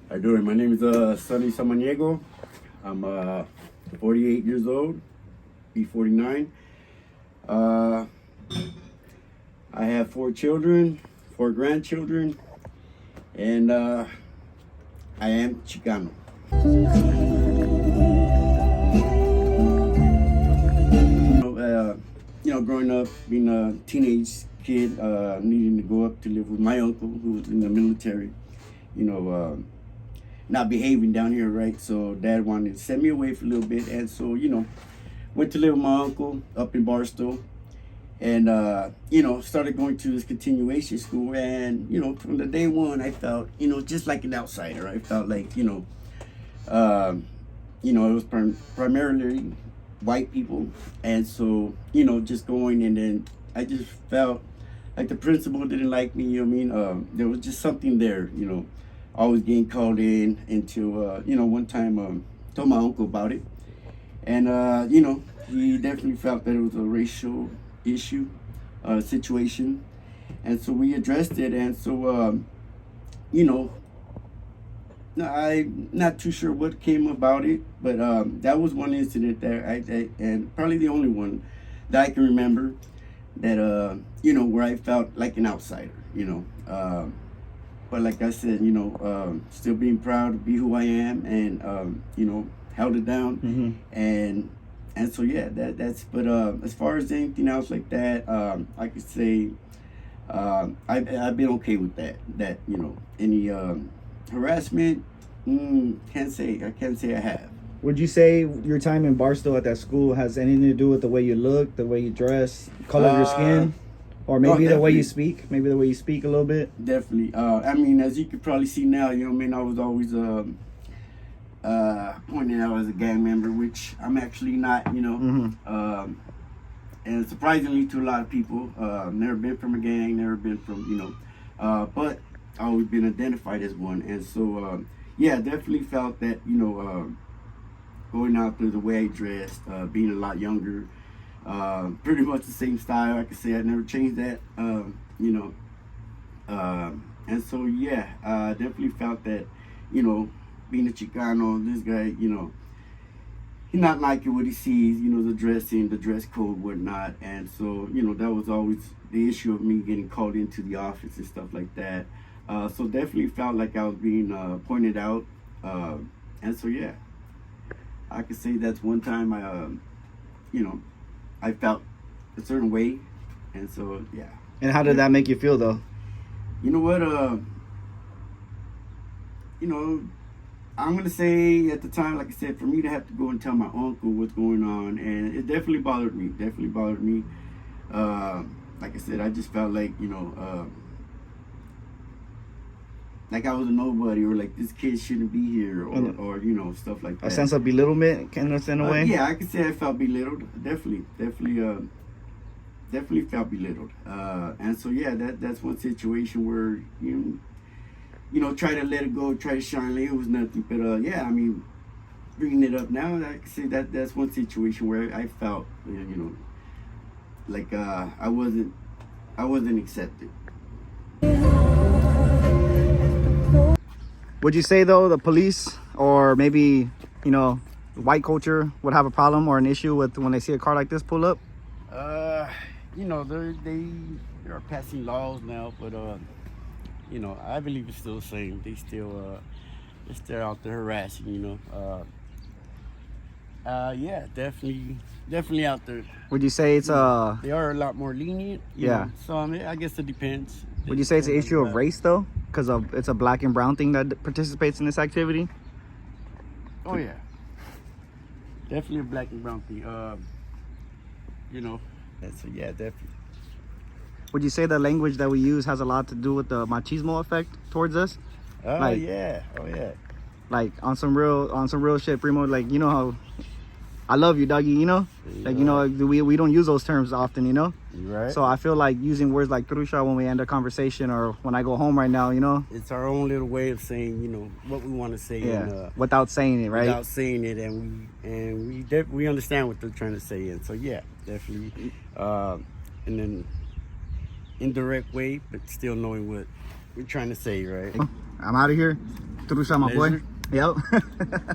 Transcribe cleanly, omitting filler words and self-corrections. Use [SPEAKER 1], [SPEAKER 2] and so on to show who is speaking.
[SPEAKER 1] How you doing? My name is Sonny Samaniego. I'm 48 years old, be 49. I have 4 children, 4 grandchildren, and I am Chicano. Growing up, being a teenage kid, needing to go up to live with my uncle who was in the military, not behaving down here, right? So dad wanted to send me away for a little bit, and so went to live with my uncle up in Barstow, and started going to this continuation school. And from the day one, I felt just like an outsider. I felt like it was primarily white people, and so just going, and then I just felt like the principal didn't like me. There was just something there. Always getting called in until one time told my uncle about it, and he definitely felt that it was a racial issue situation, and so we addressed it. And so I'm not too sure what came about it, but that was one incident that and probably the only one that I can remember that where I felt like an outsider. But like I said, still being proud to be who I am, and held it down.
[SPEAKER 2] Mm-hmm.
[SPEAKER 1] and so yeah, that's. But as far as anything else like that, I could say I've been okay with that. Any harassment, I can't say I have.
[SPEAKER 2] Would you say your time in Barstow at that school has anything to do with the way you look, the way you dress, color of your skin, or maybe the way you speak? Maybe the way you speak a little bit.
[SPEAKER 1] Definitely. As you could probably see now, I was always pointed out as a gang member, which I'm actually not.
[SPEAKER 2] Mm-hmm.
[SPEAKER 1] And surprisingly to a lot of people, never been from a gang, never been from but always been identified as one. And so definitely felt that going out through the way I dressed, being a lot younger, pretty much the same style. I could say I never changed that. And so I definitely felt that being a Chicano, this guy, he not liking what he sees, the dressing, the dress code, whatnot. And so that was always the issue of me getting called into the office and stuff like that. So definitely felt like I was being pointed out. And so I could say that's one time I felt a certain way. And so
[SPEAKER 2] And how did that make you feel, though?
[SPEAKER 1] You know what? I'm gonna say at the time, like I said, for me to have to go and tell my uncle what's going on, and it definitely bothered me. Like I said, I just felt like like I was a nobody, or like this kid shouldn't be here, or stuff like that.
[SPEAKER 2] A sense of belittlement, kind of, in a way.
[SPEAKER 1] Yeah, I could say I felt belittled. Definitely felt belittled. And so that's one situation where try to let it go, try to shine like it was nothing. But bringing it up now, I can say that's one situation where I felt like I wasn't accepted.
[SPEAKER 2] Would you say, though, the police or maybe white culture would have a problem or an issue with when they see a car like this pull up?
[SPEAKER 1] They are passing laws now, but I believe it's still the same. They're still out there harassing. Definitely out there.
[SPEAKER 2] Would you say it's
[SPEAKER 1] they are a lot more lenient?
[SPEAKER 2] Yeah.
[SPEAKER 1] So I guess it depends.
[SPEAKER 2] Would you say it's an issue of race, though, because it's a black and brown thing that participates in this activity?
[SPEAKER 1] Oh yeah, definitely a black and brown thing. So definitely.
[SPEAKER 2] Would you say the language that we use has a lot to do with the machismo effect towards us?
[SPEAKER 1] Oh yeah.
[SPEAKER 2] Like on some real shit, primo. Like how I love you, doggy. We don't use those terms often.
[SPEAKER 1] You're right.
[SPEAKER 2] So I feel like using words like trucha when we end a conversation or when I go home right now.
[SPEAKER 1] It's our own little way of saying what we want to say.
[SPEAKER 2] Yeah.
[SPEAKER 1] And,
[SPEAKER 2] without saying it, right?
[SPEAKER 1] Without saying it, and we understand what they're trying to say, and so definitely. And then indirect way, but still knowing what we're trying to say, right?
[SPEAKER 2] I'm out of here. Trusa, my boy.
[SPEAKER 1] Pleasure.
[SPEAKER 2] Yep.